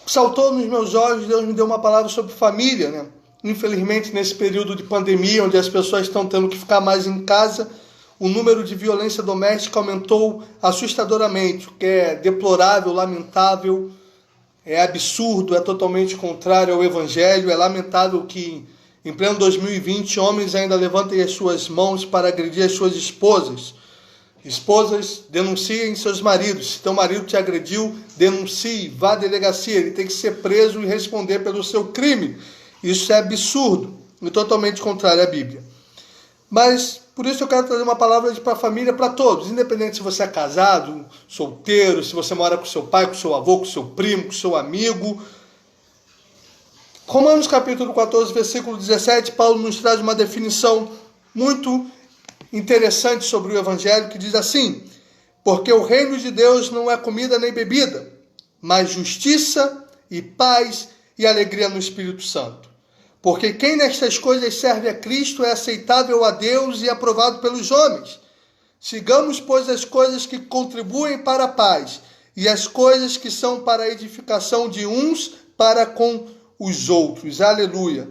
saltou nos meus olhos, Deus me deu uma palavra sobre família, né? Infelizmente, nesse período de pandemia, onde as pessoas estão tendo que ficar mais em casa, o número de violência doméstica aumentou assustadoramente, o que é deplorável, lamentável, é absurdo, é totalmente contrário ao Evangelho. É lamentável que, em pleno 2020, homens ainda levantem as suas mãos para agredir as suas esposas. Esposas, denunciem seus maridos. Se teu marido te agrediu, denuncie, vá à delegacia. Ele tem que ser preso e responder pelo seu crime. Isso é absurdo e totalmente contrário à Bíblia. Mas, por isso eu quero trazer uma palavra para a família, para todos. Independente se você é casado, solteiro, se você mora com seu pai, com seu avô, com seu primo, com seu amigo. Romanos capítulo 14, versículo 17, Paulo nos traz uma definição muito interessante sobre o Evangelho, que diz assim: porque o reino de Deus não é comida nem bebida, mas justiça e paz e alegria no Espírito Santo. Porque quem nestas coisas serve a Cristo é aceitável a Deus e aprovado pelos homens. Sigamos, pois, as coisas que contribuem para a paz e as coisas que são para a edificação de uns para com os outros. Aleluia!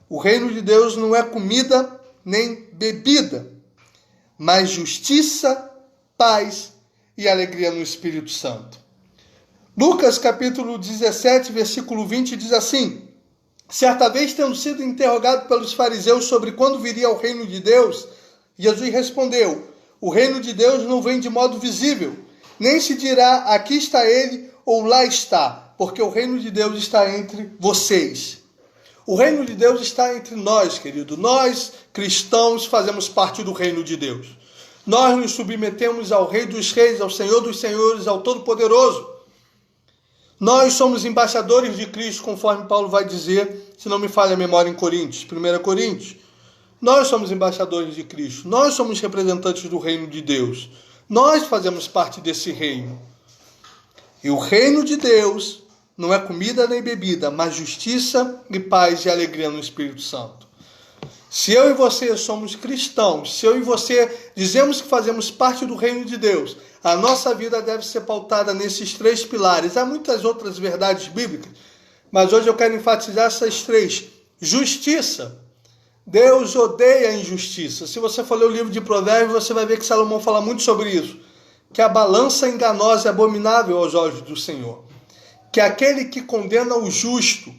O reino de Deus não é comida nem bebida, mas justiça, paz e alegria no Espírito Santo. Lucas capítulo 17, versículo 20 diz assim: certa vez, tendo sido interrogado pelos fariseus sobre quando viria o reino de Deus, Jesus respondeu: o reino de Deus não vem de modo visível, nem se dirá aqui está ele ou lá está, porque o reino de Deus está entre vocês. O reino de Deus está entre nós, querido. Nós, cristãos, fazemos parte do reino de Deus. Nós nos submetemos ao Rei dos Reis, ao Senhor dos Senhores, ao Todo-Poderoso. Nós somos embaixadores de Cristo, conforme Paulo vai dizer, se não me falha a memória, em Coríntios, 1 Coríntios. Nós somos embaixadores de Cristo. Nós somos representantes do reino de Deus. Nós fazemos parte desse reino. E o reino de Deus não é comida nem bebida, mas justiça e paz e alegria no Espírito Santo. Se eu e você somos cristãos, se eu e você dizemos que fazemos parte do reino de Deus, a nossa vida deve ser pautada nesses três pilares. Há muitas outras verdades bíblicas, mas hoje eu quero enfatizar essas três. Justiça. Deus odeia a injustiça. Se você for ler o livro de Provérbios, você vai ver que Salomão fala muito sobre isso. Que a balança enganosa é abominável aos olhos do Senhor. Que aquele que condena o justo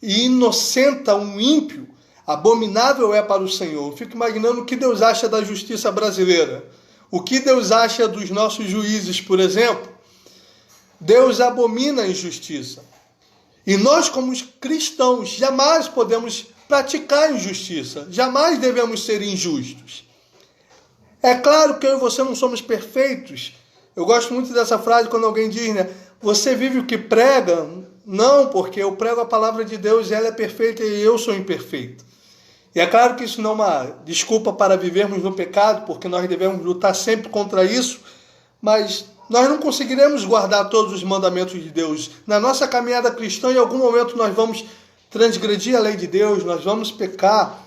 e inocenta um ímpio, abominável é para o Senhor. Eu fico imaginando o que Deus acha da justiça brasileira. O que Deus acha dos nossos juízes, por exemplo. Deus abomina a injustiça. E nós, como cristãos, jamais podemos praticar injustiça. Jamais devemos ser injustos. É claro que eu e você não somos perfeitos. Eu gosto muito dessa frase quando alguém diz, né? Você vive o que prega? Não, porque eu prego a palavra de Deus e ela é perfeita e eu sou imperfeito. E é claro que isso não é uma desculpa para vivermos no pecado, porque nós devemos lutar sempre contra isso, mas nós não conseguiremos guardar todos os mandamentos de Deus. Na nossa caminhada cristã, em algum momento nós vamos transgredir a lei de Deus, nós vamos pecar,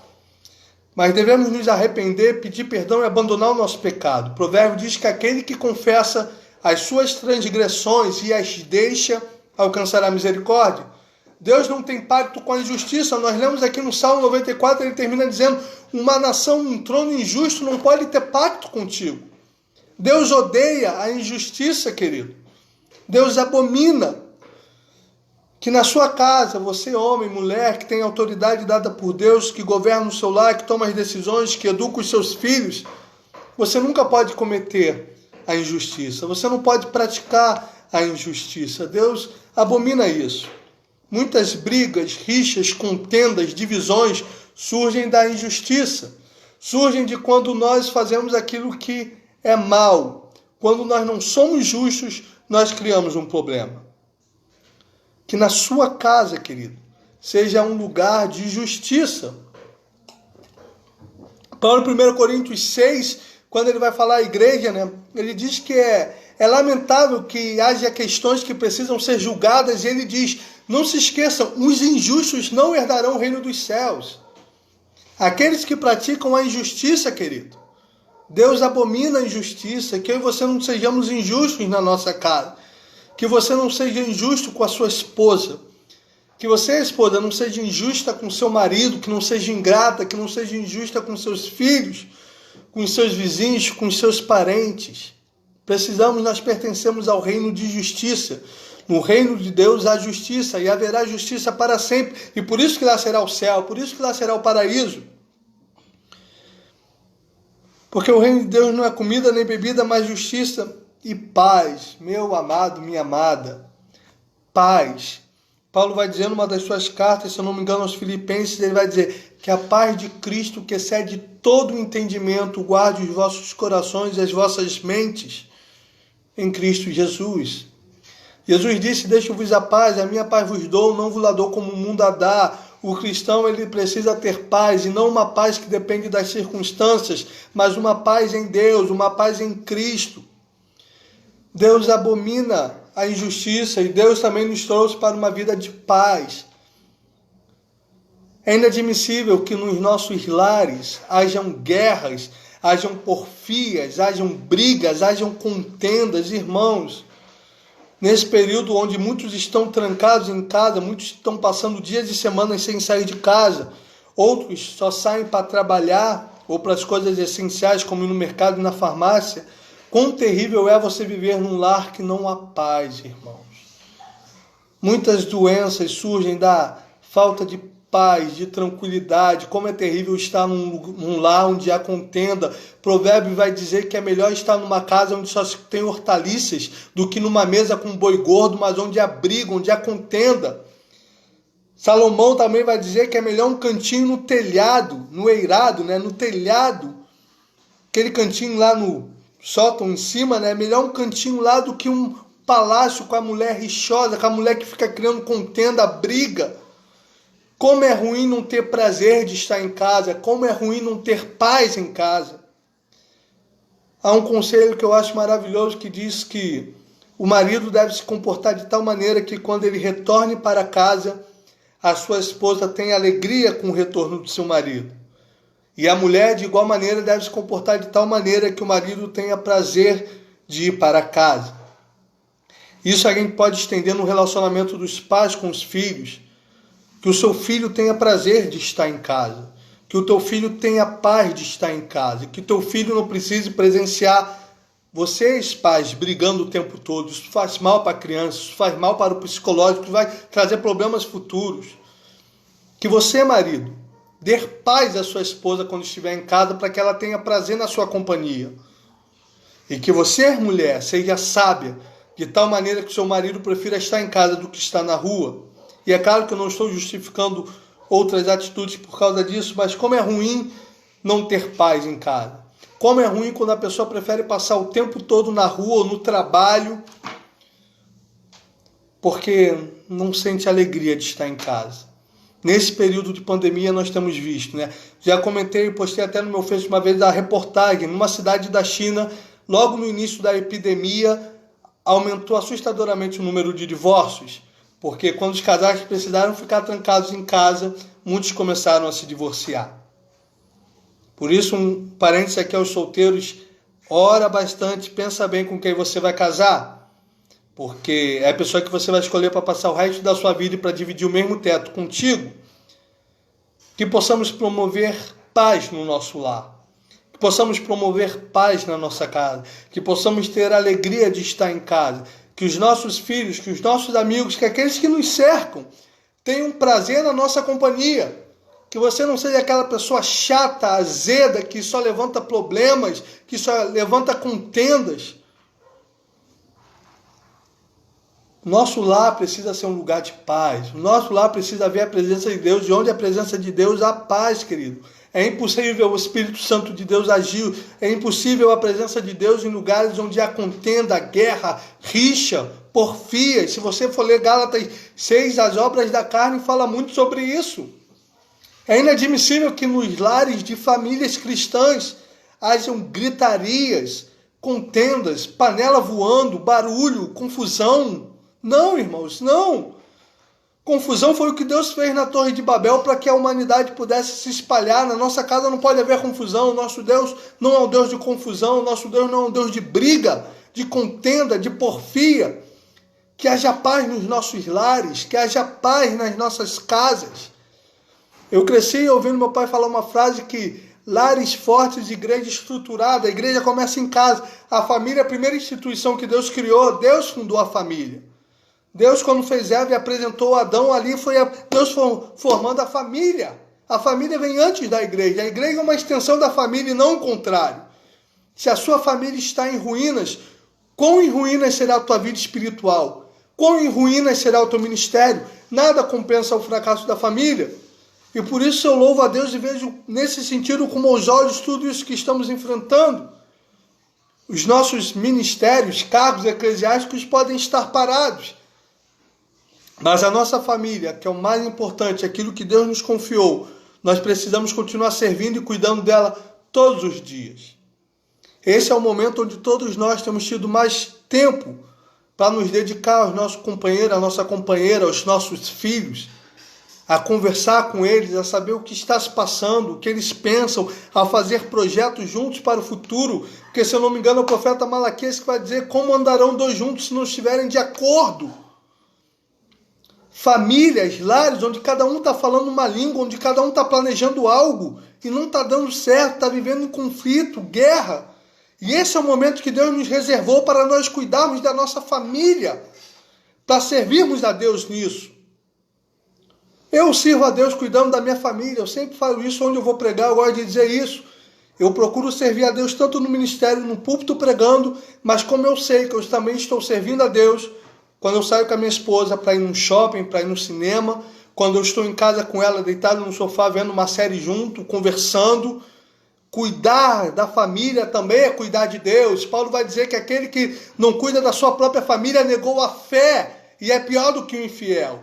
mas devemos nos arrepender, pedir perdão e abandonar o nosso pecado. O provérbio diz que aquele que confessa as suas transgressões e as deixa alcançará misericórdia. Deus não tem pacto com a injustiça. Nós lemos aqui no Salmo 94, ele termina dizendo: uma nação, um trono injusto não pode ter pacto contigo. Deus odeia a injustiça, querido. Deus abomina que na sua casa, você, homem, mulher, que tem autoridade dada por Deus, que governa o seu lar, que toma as decisões, que educa os seus filhos, você nunca pode cometer a injustiça. Você não pode praticar a injustiça. Deus abomina isso. Muitas brigas, rixas, contendas, divisões surgem da injustiça. Surgem de quando nós fazemos aquilo que é mal. Quando nós não somos justos, nós criamos um problema. Que na sua casa, querido, seja um lugar de justiça. Paulo, em 1 Coríntios 6, quando ele vai falar à igreja, né, ele diz que é lamentável que haja questões que precisam ser julgadas, e ele diz: não se esqueçam, os injustos não herdarão o reino dos céus. Aqueles que praticam a injustiça, querido, Deus abomina a injustiça, que eu e você não sejamos injustos na nossa casa. Que você não seja injusto com a sua esposa. Que você, esposa, não seja injusta com seu marido, que não seja ingrata, que não seja injusta com seus filhos, com os seus vizinhos, com os seus parentes. Nós pertencemos ao reino de justiça. No reino de Deus há justiça e haverá justiça para sempre. E por isso que lá será o céu, por isso que lá será o paraíso. Porque o reino de Deus não é comida nem bebida, mas justiça e paz. Meu amado, minha amada, paz. Paulo vai dizer numa das suas cartas, se eu não me engano, aos Filipenses, ele vai dizer que a paz de Cristo, que excede todo o entendimento, guarde os vossos corações e as vossas mentes em Cristo Jesus. Jesus disse, deixo-vos a paz, a minha paz vos dou, não vos la dou como o mundo a dá. O cristão, ele precisa ter paz, e não uma paz que depende das circunstâncias, mas uma paz em Deus, uma paz em Cristo. Deus abomina a injustiça e Deus também nos trouxe para uma vida de paz. É inadmissível que nos nossos lares hajam guerras, hajam porfias, hajam brigas, hajam contendas, irmãos. Nesse período onde muitos estão trancados em casa, muitos estão passando dias e semanas sem sair de casa, outros só saem para trabalhar ou para as coisas essenciais, como ir no mercado e na farmácia. Quão terrível é você viver num lar que não há paz, irmãos. Muitas doenças surgem da falta de paz, de tranquilidade. Como é terrível estar num lar onde há contenda. Provérbio vai dizer que é melhor estar numa casa onde só se tem hortaliças do que numa mesa com boi gordo, mas onde há briga, onde há contenda. Salomão também vai dizer que é melhor um cantinho no telhado, no eirado, no telhado, aquele cantinho lá no sótão em cima, é melhor um cantinho lá do que um palácio com a mulher rixosa, com a mulher que fica criando contenda, briga. Como é ruim não ter prazer de estar em casa, como é ruim não ter paz em casa. Há um conselho que eu acho maravilhoso que diz que o marido deve se comportar de tal maneira que quando ele retorne para casa, a sua esposa tenha alegria com o retorno do seu marido. E a mulher, de igual maneira, deve se comportar de tal maneira que o marido tenha prazer de ir para casa. Isso a gente pode estender no relacionamento dos pais com os filhos. Que o seu filho tenha prazer de estar em casa. Que o teu filho tenha paz de estar em casa. Que o teu filho não precise presenciar vocês, pais, brigando o tempo todo. Isso faz mal para a criança, isso faz mal para o psicológico, isso vai trazer problemas futuros. Que você, marido, dê paz à sua esposa quando estiver em casa para que ela tenha prazer na sua companhia. E que você, mulher, seja sábia de tal maneira que o seu marido prefira estar em casa do que estar na rua. E é claro que eu não estou justificando outras atitudes por causa disso, mas como é ruim não ter paz em casa. Como é ruim quando a pessoa prefere passar o tempo todo na rua ou no trabalho porque não sente alegria de estar em casa. Nesse período de pandemia nós temos visto, Já comentei e postei até no meu Facebook uma vez a reportagem, numa cidade da China, logo no início da epidemia, aumentou assustadoramente o número de divórcios, porque quando os casais precisaram ficar trancados em casa, muitos começaram a se divorciar. Por isso, um parênteses aqui aos solteiros, ora bastante, pensa bem com quem você vai casar, porque é a pessoa que você vai escolher para passar o resto da sua vida e para dividir o mesmo teto contigo. Que possamos promover paz no nosso lar, que possamos promover paz na nossa casa, que possamos ter alegria de estar em casa, que os nossos filhos, que os nossos amigos, que aqueles que nos cercam tenham prazer na nossa companhia. Que você não seja aquela pessoa chata, azeda, que só levanta problemas, que só levanta contendas. Nosso lar precisa ser um lugar de paz. O nosso lar precisa haver a presença de Deus. E onde a presença de Deus, há paz, querido. É impossível o Espírito Santo de Deus agir. É impossível a presença de Deus em lugares onde há contenda, guerra, rixa, porfia. E se você for ler Gálatas 6, as obras da carne, fala muito sobre isso. É inadmissível que nos lares de famílias cristãs hajam gritarias, contendas, panela voando, barulho, confusão. Não, irmãos, não. Confusão foi o que Deus fez na Torre de Babel para que a humanidade pudesse se espalhar. Na nossa casa não pode haver confusão. O nosso Deus não é um Deus de confusão. O nosso Deus não é um Deus de briga, de contenda, de porfia. que haja paz nos nossos lares, que haja paz nas nossas casas. Eu cresci ouvindo meu pai falar uma frase que lares fortes, igreja estruturada, a igreja começa em casa. A família é a primeira instituição que Deus criou, Deus fundou a família. Deus, quando fez Eva e apresentou Adão ali, foi Deus formando a família. A família vem antes da igreja. A igreja é uma extensão da família e não o contrário. Se a sua família está em ruínas, quão em ruínas será a tua vida espiritual? Quão em ruínas será o teu ministério? Nada compensa o fracasso da família. E por isso eu louvo a Deus e vejo nesse sentido com meus olhos tudo isso que estamos enfrentando. Os nossos ministérios, cargos eclesiásticos podem estar parados. Mas a nossa família, que é o mais importante, aquilo que Deus nos confiou, nós precisamos continuar servindo e cuidando dela todos os dias. Esse é o momento onde todos nós temos tido mais tempo para nos dedicar aos nossos companheiros, à nossa companheira, aos nossos filhos, a conversar com eles, a saber o que está se passando, o que eles pensam, a fazer projetos juntos para o futuro, porque se eu não me engano é o profeta Malaquias que vai dizer como andarão dois juntos se não estiverem de acordo. Famílias, lares, onde cada um está falando uma língua, onde cada um está planejando algo e não está dando certo, está vivendo em conflito, guerra. E esse é o momento que Deus nos reservou para nós cuidarmos da nossa família, para servirmos a Deus nisso. Eu sirvo a Deus cuidando da minha família, eu sempre falo isso onde eu vou pregar, eu gosto de dizer isso. Eu procuro servir a Deus tanto no ministério, no púlpito pregando, mas como eu sei que eu também estou servindo a Deus, quando eu saio com a minha esposa para ir no shopping, para ir no cinema, quando eu estou em casa com ela, deitado no sofá, vendo uma série junto, conversando. Cuidar da família também é cuidar de Deus. Paulo vai dizer que aquele que não cuida da sua própria família negou a fé e é pior do que o infiel.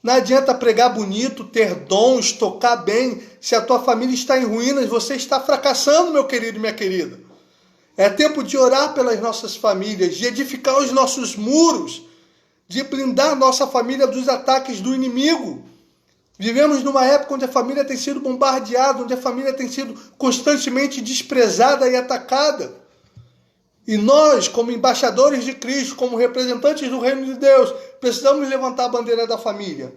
Não adianta pregar bonito, ter dons, tocar bem. Se a tua família está em ruínas, você está fracassando, meu querido e minha querida. É tempo de orar pelas nossas famílias, de edificar os nossos muros, de blindar nossa família dos ataques do inimigo. Vivemos numa época onde a família tem sido bombardeada, onde a família tem sido constantemente desprezada e atacada. E nós, como embaixadores de Cristo, como representantes do reino de Deus, precisamos levantar a bandeira da família.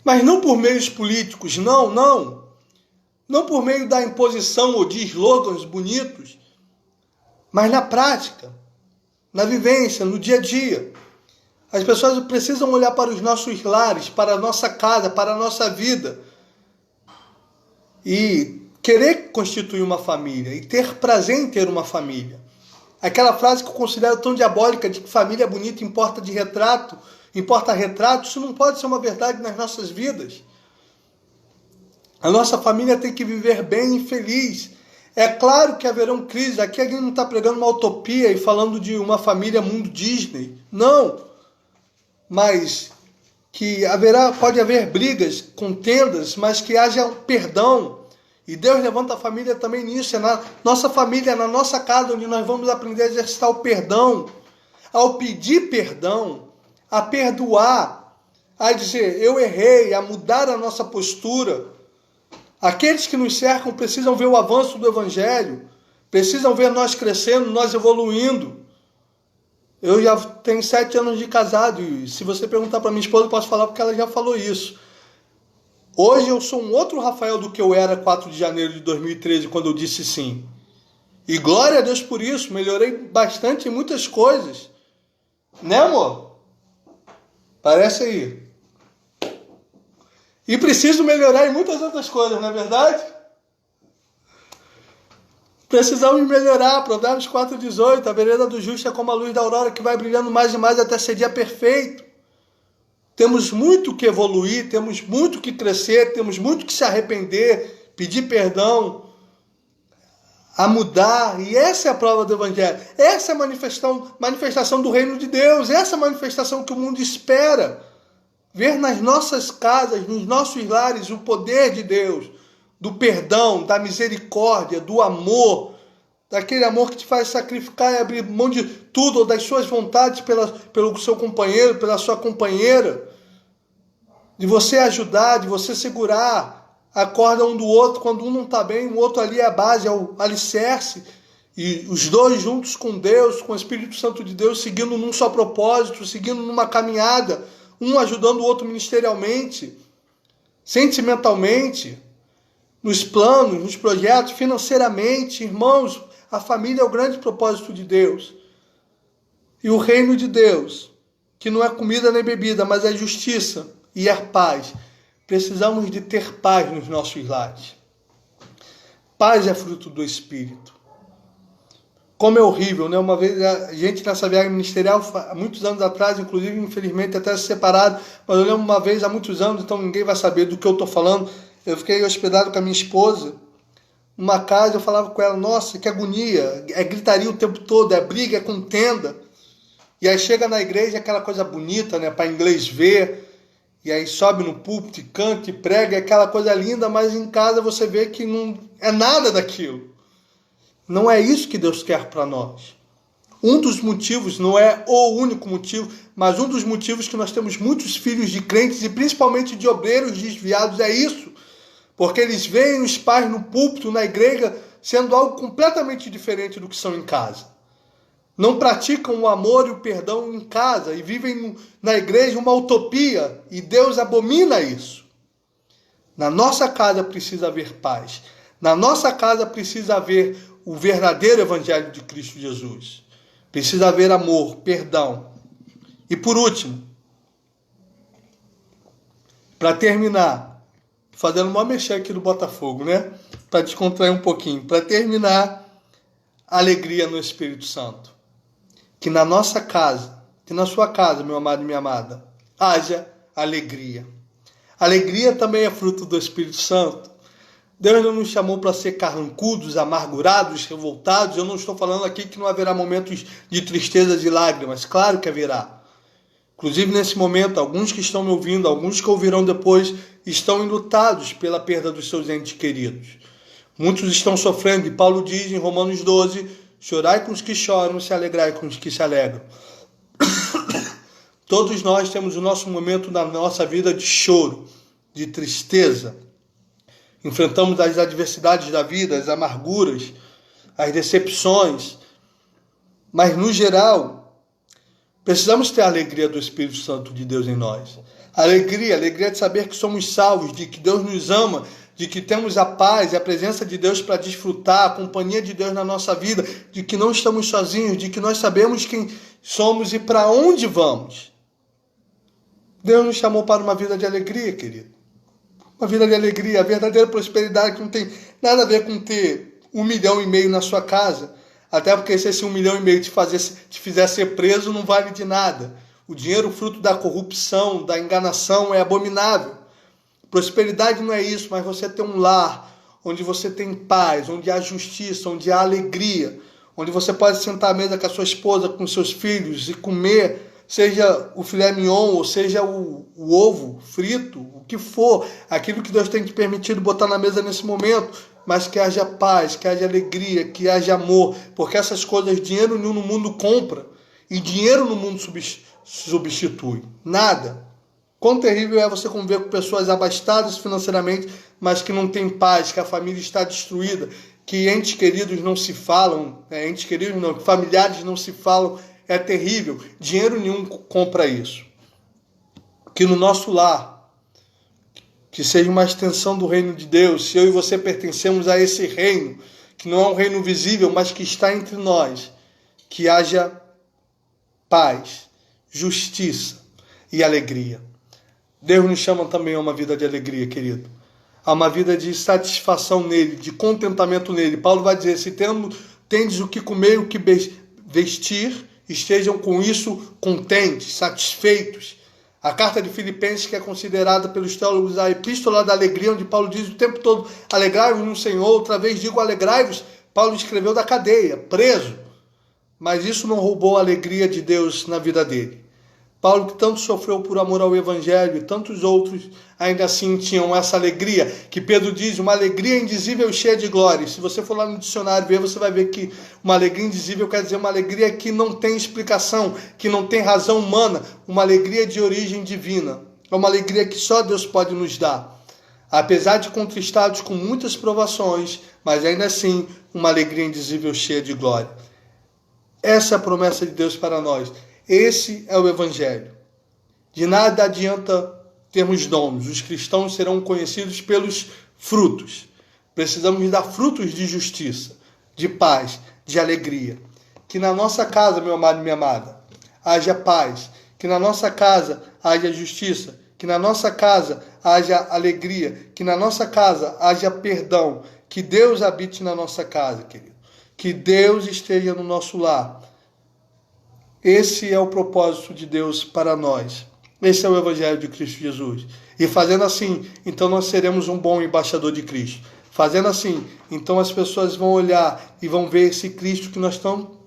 Mas não por meios políticos, não. Não por meio da imposição ou de slogans bonitos, mas na prática, na vivência, no dia a dia. As pessoas precisam olhar para os nossos lares, para a nossa casa, para a nossa vida e querer constituir uma família e ter prazer em ter uma família. Aquela frase que eu considero tão diabólica de que família bonita importa retrato, isso não pode ser uma verdade nas nossas vidas. A nossa família tem que viver bem e feliz. É claro que haverão crises. Aqui alguém não está pregando uma utopia e falando de uma família mundo Disney. Não. Mas que pode haver brigas, contendas, mas que haja perdão. E Deus levanta a família também nisso. É na nossa família, na nossa casa, onde nós vamos aprender a exercitar o perdão. Ao pedir perdão, a perdoar, a dizer, eu errei, a mudar a nossa postura. Aqueles que nos cercam precisam ver o avanço do Evangelho, precisam ver nós crescendo, nós evoluindo. Eu já tenho 7 anos de casado e se você perguntar para minha esposa, eu posso falar porque ela já falou isso. Hoje eu sou um outro Rafael do que eu era 4 de janeiro de 2013, quando eu disse sim. E glória a Deus por isso, melhorei bastante em muitas coisas. Né, amor? Parece aí. E preciso melhorar em muitas outras coisas, não é verdade? Precisamos melhorar. Provérbios 4,18. A vereda do justo é como a luz da aurora que vai brilhando mais e mais até ser dia perfeito. Temos muito que evoluir, temos muito que crescer, temos muito que se arrepender, pedir perdão, a mudar. E essa é a prova do Evangelho. Essa é a manifestação do reino de Deus. Essa é a manifestação que o mundo espera. Ver nas nossas casas, nos nossos lares, o poder de Deus, do perdão, da misericórdia, do amor, daquele amor que te faz sacrificar e abrir mão de tudo, ou das suas vontades pelo seu companheiro, pela sua companheira, de você ajudar, de você segurar a corda um do outro, quando um não está bem, o outro ali é a base, é o alicerce, E os dois juntos com Deus, com o Espírito Santo de Deus, seguindo num só propósito, seguindo numa caminhada, um ajudando o outro ministerialmente, sentimentalmente, nos planos, nos projetos, financeiramente. Irmãos, a família é o grande propósito de Deus. E o reino de Deus, que não é comida nem bebida, mas é justiça e é paz. Precisamos de ter paz nos nossos lares. Paz é fruto do Espírito. Como é horrível, né? Uma vez a gente nessa viagem ministerial, há muitos anos atrás, inclusive, infelizmente, até se separado, mas eu lembro uma vez, há muitos anos, então ninguém vai saber do que eu estou falando, eu fiquei hospedado com a minha esposa, numa casa, eu falava com ela, nossa, que agonia, é gritaria o tempo todo, é briga, é contenda. E aí chega na igreja, aquela coisa bonita, né, para inglês ver, e aí sobe no púlpito, e canta e prega, é aquela coisa linda, mas em casa você vê que não é nada daquilo. Não é isso que Deus quer para nós. Um dos motivos, não é o único motivo, mas um dos motivos que nós temos muitos filhos de crentes e principalmente de obreiros desviados é isso. Porque eles veem os pais no púlpito, na igreja, sendo algo completamente diferente do que são em casa. Não praticam o amor e o perdão em casa e vivem na igreja uma utopia e Deus abomina isso. Na nossa casa precisa haver paz. Na nossa casa precisa haver o verdadeiro evangelho de Cristo Jesus. Precisa haver amor, perdão. E por último, para terminar, fazendo uma mexer aqui no Botafogo, né? Para descontrair um pouquinho. Para terminar, alegria no Espírito Santo. Que na nossa casa, que na sua casa, meu amado e minha amada, haja alegria. Alegria também é fruto do Espírito Santo. Deus não nos chamou para ser carrancudos, amargurados, revoltados. Eu não estou falando aqui que não haverá momentos de tristeza e lágrimas. Claro que haverá. Inclusive, nesse momento, alguns que estão me ouvindo, alguns que ouvirão depois, estão enlutados pela perda dos seus entes queridos. Muitos estão sofrendo, e Paulo diz em Romanos 12, chorai com os que choram, se alegrai com os que se alegram. Todos nós temos o nosso momento na nossa vida de choro, de tristeza. Enfrentamos as adversidades da vida, as amarguras, as decepções. Mas, no geral, precisamos ter a alegria do Espírito Santo de Deus em nós. Alegria de saber que somos salvos, de que Deus nos ama, de que temos a paz e a presença de Deus para desfrutar, a companhia de Deus na nossa vida, de que não estamos sozinhos, de que nós sabemos quem somos e para onde vamos. Deus nos chamou para uma vida de alegria, querido. Uma vida de alegria, a verdadeira prosperidade que não tem nada a ver com ter 1,5 milhão na sua casa. Até porque se esse 1,5 milhão te fizer ser preso, não vale de nada. O dinheiro fruto da corrupção, da enganação é abominável. Prosperidade não é isso, mas você ter um lar onde você tem paz, onde há justiça, onde há alegria, onde você pode sentar à mesa com a sua esposa, com seus filhos e comer, seja o filé mignon, ou seja o ovo frito, o que for, aquilo que Deus tem te permitido botar na mesa nesse momento, mas que haja paz, que haja alegria, que haja amor, porque essas coisas dinheiro nenhum no mundo compra e dinheiro no mundo substitui. Nada. Quão terrível é você conviver com pessoas abastadas financeiramente, mas que não têm paz, que a família está destruída, que entes queridos não se falam, que familiares não se falam. É terrível. Dinheiro nenhum compra isso. Que no nosso lar, que seja uma extensão do reino de Deus, se eu e você pertencemos a esse reino, que não é um reino visível, mas que está entre nós, que haja paz, justiça e alegria. Deus nos chama também a uma vida de alegria, querido. A uma vida de satisfação nele, de contentamento nele. Paulo vai dizer, se tendes o que comer e o que vestir, estejam com isso contentes, satisfeitos. A carta de Filipenses, que é considerada pelos teólogos a epístola da alegria, onde Paulo diz o tempo todo, alegrai-vos no Senhor, outra vez digo alegrai-vos, Paulo escreveu da cadeia, preso. Mas isso não roubou a alegria de Deus na vida dele. Paulo, que tanto sofreu por amor ao Evangelho, e tantos outros, ainda assim tinham essa alegria, que Pedro diz, uma alegria indizível e cheia de glória. Se você for lá no dicionário ver, você vai ver que uma alegria indizível quer dizer uma alegria que não tem explicação, que não tem razão humana, uma alegria de origem divina. É uma alegria que só Deus pode nos dar. apesar de contristados com muitas provações, mas ainda assim uma alegria indizível cheia de glória. Essa é a promessa de Deus para nós. Esse é o Evangelho. De nada adianta termos dons. Os cristãos serão conhecidos pelos frutos. Precisamos dar frutos de justiça, de paz, de alegria. Que na nossa casa, meu amado e minha amada, haja paz. Que na nossa casa haja justiça. Que na nossa casa haja alegria. Que na nossa casa haja perdão. Que Deus habite na nossa casa, querido. Que Deus esteja no nosso lar. Esse é o propósito de Deus para nós. Esse é o Evangelho de Cristo Jesus. E fazendo assim, então nós seremos um bom embaixador de Cristo. Fazendo assim, então as pessoas vão olhar e vão ver esse Cristo que nós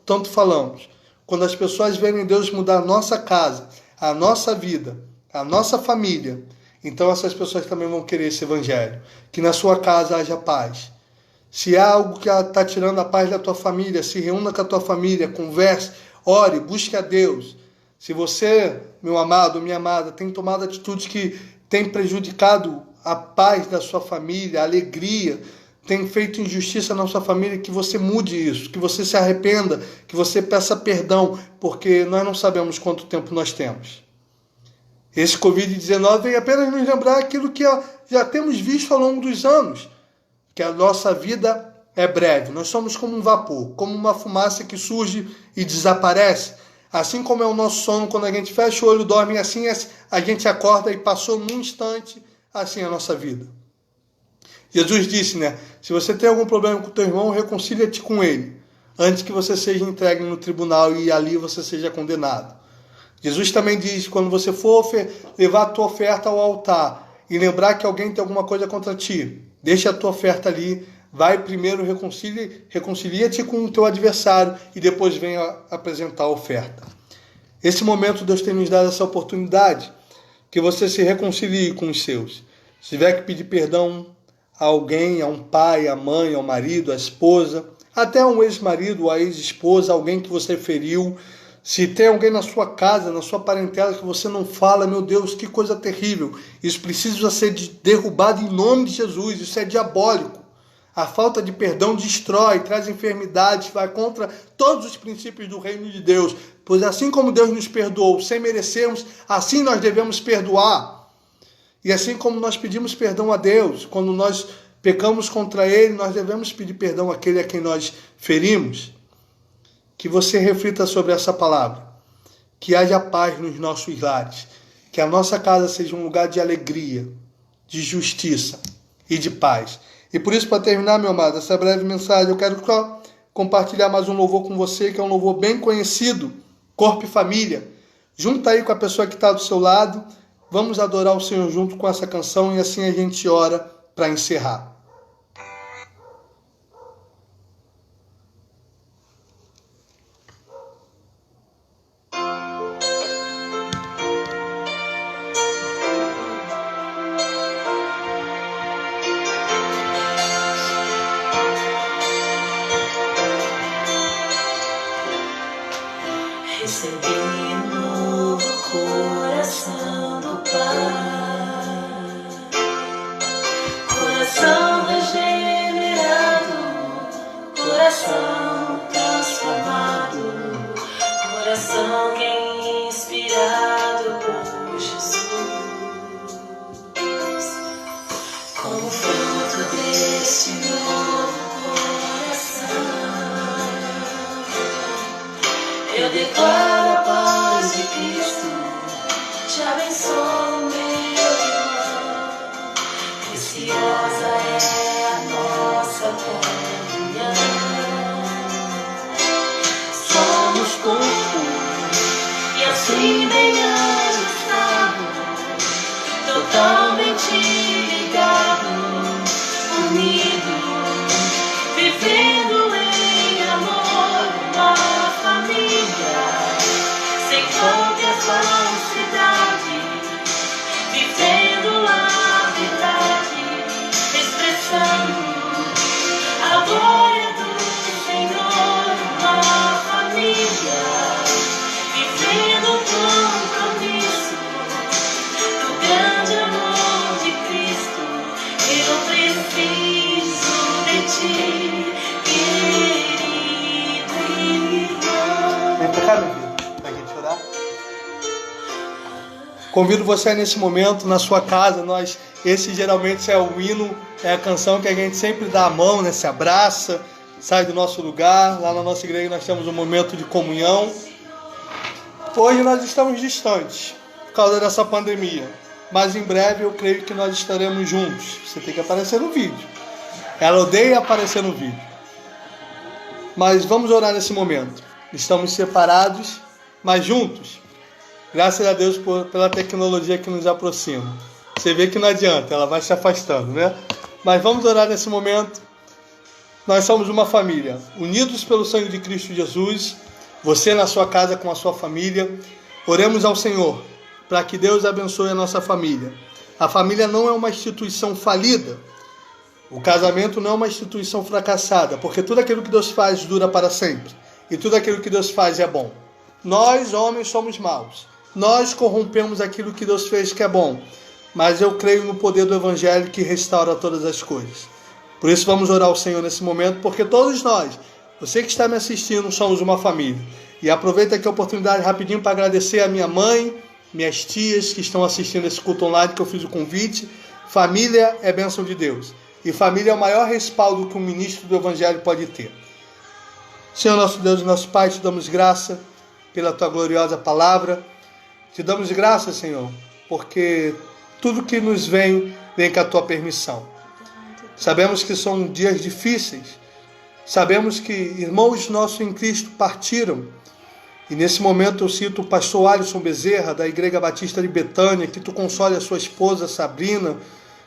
tanto falamos. Quando as pessoas verem Deus mudar a nossa casa, a nossa vida, a nossa família, então essas pessoas também vão querer esse Evangelho. Que na sua casa haja paz. Se há algo que está tirando a paz da tua família, se reúna com a tua família, converse, ore, busque a Deus. Se você, meu amado, minha amada, tem tomado atitudes que têm prejudicado a paz da sua família, a alegria, tem feito injustiça na sua família, que você mude isso, que você se arrependa, que você peça perdão, porque nós não sabemos quanto tempo nós temos. Esse Covid-19 vem apenas nos lembrar aquilo que já temos visto ao longo dos anos, que a nossa vida é breve. Nós somos como um vapor, como uma fumaça que surge e desaparece. Assim como é o nosso sono, quando a gente fecha o olho, dorme, assim a gente acorda e passou num instante, assim é a nossa vida. Jesus disse, se você tem algum problema com o teu irmão, reconcilia-te com ele, antes que você seja entregue no tribunal e ali você seja condenado. Jesus também diz, quando você for levar a tua oferta ao altar e lembrar que alguém tem alguma coisa contra ti, deixa a tua oferta ali, vai primeiro, reconcilia-te com o teu adversário e depois venha apresentar a oferta. Esse momento Deus tem nos dado essa oportunidade, que você se reconcilie com os seus. Se tiver que pedir perdão a alguém, a um pai, a mãe, ao marido, à esposa, até a um ex-marido, a ex-esposa, alguém que você feriu. Se tem alguém na sua casa, na sua parentela que você não fala, meu Deus, que coisa terrível. Isso precisa ser derrubado em nome de Jesus, isso é diabólico. A falta de perdão destrói, traz enfermidades, vai contra todos os princípios do reino de Deus. Pois assim como Deus nos perdoou sem merecermos, assim nós devemos perdoar. E assim como nós pedimos perdão a Deus, quando nós pecamos contra Ele, nós devemos pedir perdão àquele a quem nós ferimos. Que você reflita sobre essa palavra. Que haja paz nos nossos lares. Que a nossa casa seja um lugar de alegria, de justiça e de paz. E por isso, para terminar, meu amado, essa breve mensagem, eu quero compartilhar mais um louvor com você, que é um louvor bem conhecido, Corpo e Família. Junta aí com a pessoa que está do seu lado, vamos adorar o Senhor junto com essa canção e assim a gente ora para encerrar. Recebi um novo coração do Pai, coração regenerado, coração transformado, coração que é inspirado por Jesus. Como fruto deste novo coração, eu declaro a paz de Cristo, te abençoo, meu irmão. Preciosa é a nossa comunhão. Somos corpo e assim bem ajustado, totalmente ligado, unido, vivendo em amor, uma família, sem qualquer falsidade, vivendo a verdade, expressando a glória do Senhor, uma família, vivendo o compromisso do grande amor de Cristo, Convido você nesse momento, na sua casa, esse geralmente é o hino, é a canção que a gente sempre dá a mão, né? Se abraça, sai do nosso lugar. Lá na nossa igreja nós temos um momento de comunhão. Hoje nós estamos distantes, por causa dessa pandemia. Mas em breve eu creio que nós estaremos juntos. Você tem que aparecer no vídeo. Ela odeia aparecer no vídeo. Mas vamos orar nesse momento. Estamos separados, mas juntos. Graças a Deus pela tecnologia que nos aproxima. Você vê que não adianta, ela vai se afastando, né? Mas vamos orar nesse momento. Nós somos uma família, unidos pelo sangue de Cristo Jesus. Você na sua casa com a sua família. Oremos ao Senhor, para que Deus abençoe a nossa família. A família não é uma instituição falida. O casamento não é uma instituição fracassada, porque tudo aquilo que Deus faz dura para sempre. E tudo aquilo que Deus faz é bom. Nós, homens, somos maus. Nós corrompemos aquilo que Deus fez que é bom. Mas eu creio no poder do Evangelho que restaura todas as coisas. Por isso vamos orar ao Senhor nesse momento, porque todos nós, você que está me assistindo, somos uma família. E aproveita aqui a oportunidade rapidinho para agradecer a minha mãe, minhas tias que estão assistindo esse culto online que eu fiz o convite. Família é bênção de Deus. E família é o maior respaldo que um ministro do Evangelho pode ter. Senhor nosso Deus e nosso Pai, te damos graça pela tua gloriosa palavra. Te damos graça, Senhor, porque tudo que nos vem com a tua permissão. Sabemos que são dias difíceis. Sabemos que irmãos nossos em Cristo partiram. E nesse momento eu cito o pastor Alisson Bezerra, da Igreja Batista de Betânia, que tu console a sua esposa Sabrina,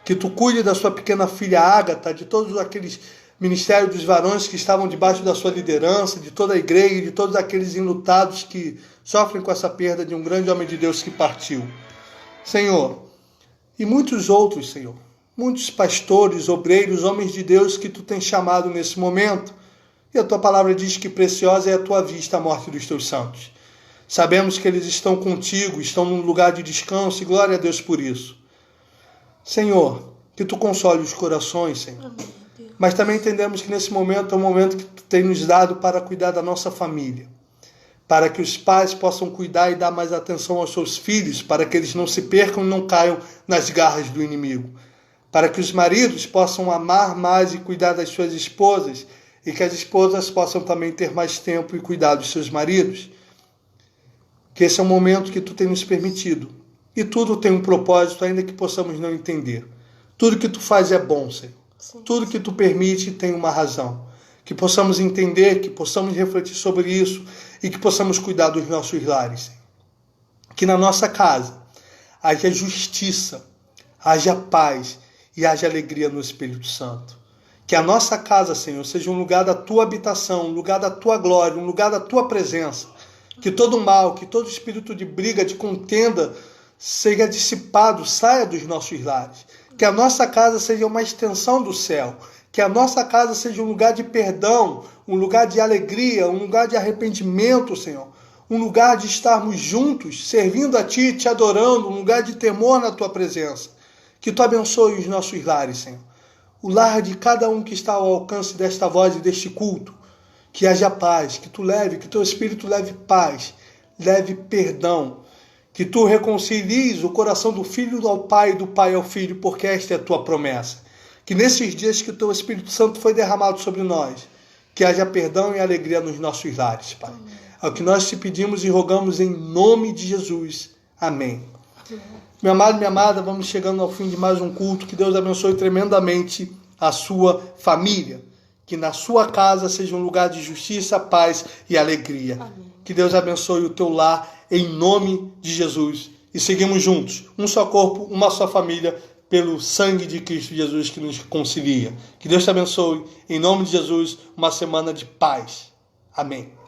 que tu cuide da sua pequena filha Ágata, de todos aqueles ministérios dos varões que estavam debaixo da sua liderança, de toda a igreja, de todos aqueles enlutados que sofrem com essa perda de um grande homem de Deus que partiu. Senhor, e muitos outros, Senhor, muitos pastores, obreiros, homens de Deus que tu tens chamado nesse momento, e a tua palavra diz que preciosa é a tua vista a morte dos teus santos. Sabemos que eles estão contigo, estão num lugar de descanso, e glória a Deus por isso. Senhor, que tu console os corações, Senhor. Mas também entendemos que nesse momento é um momento que tu tem nos dado para cuidar da nossa família. Para que os pais possam cuidar e dar mais atenção aos seus filhos, para que eles não se percam e não caiam nas garras do inimigo. Para que os maridos possam amar mais e cuidar das suas esposas, e que as esposas possam também ter mais tempo e cuidar dos seus maridos. Que esse é um momento que tu tem nos permitido. E tudo tem um propósito, ainda que possamos não entender. Tudo que tu faz é bom, Senhor. Sim. Tudo que tu permite tem uma razão. Que possamos entender, que possamos refletir sobre isso e que possamos cuidar dos nossos lares, Senhor. Que na nossa casa haja justiça, haja paz e haja alegria no Espírito Santo. Que a nossa casa, Senhor, seja um lugar da tua habitação, um lugar da tua glória, um lugar da tua presença. Que todo mal, que todo espírito de briga, de contenda, seja dissipado, saia dos nossos lares. Que a nossa casa seja uma extensão do céu. Que a nossa casa seja um lugar de perdão, um lugar de alegria, um lugar de arrependimento, Senhor. Um lugar de estarmos juntos, servindo a Ti, Te adorando, um lugar de temor na Tua presença. Que Tu abençoe os nossos lares, Senhor. O lar de cada um que está ao alcance desta voz e deste culto. Que haja paz, que Tu leve, que Teu Espírito leve paz, leve perdão. Que Tu reconcilies o coração do filho ao pai e do pai ao filho, porque esta é a Tua promessa. Que nesses dias que o Teu Espírito Santo foi derramado sobre nós, que haja perdão e alegria nos nossos lares, Pai. É o que nós Te pedimos e rogamos em nome de Jesus. Amém. Meu amado, minha amada, vamos chegando ao fim de mais um culto. Que Deus abençoe tremendamente a sua família. Que na sua casa seja um lugar de justiça, paz e alegria. Amém. Que Deus abençoe o teu lar em nome de Jesus. E seguimos juntos, um só corpo, uma só família, pelo sangue de Cristo Jesus que nos reconcilia. Que Deus te abençoe, em nome de Jesus, uma semana de paz. Amém.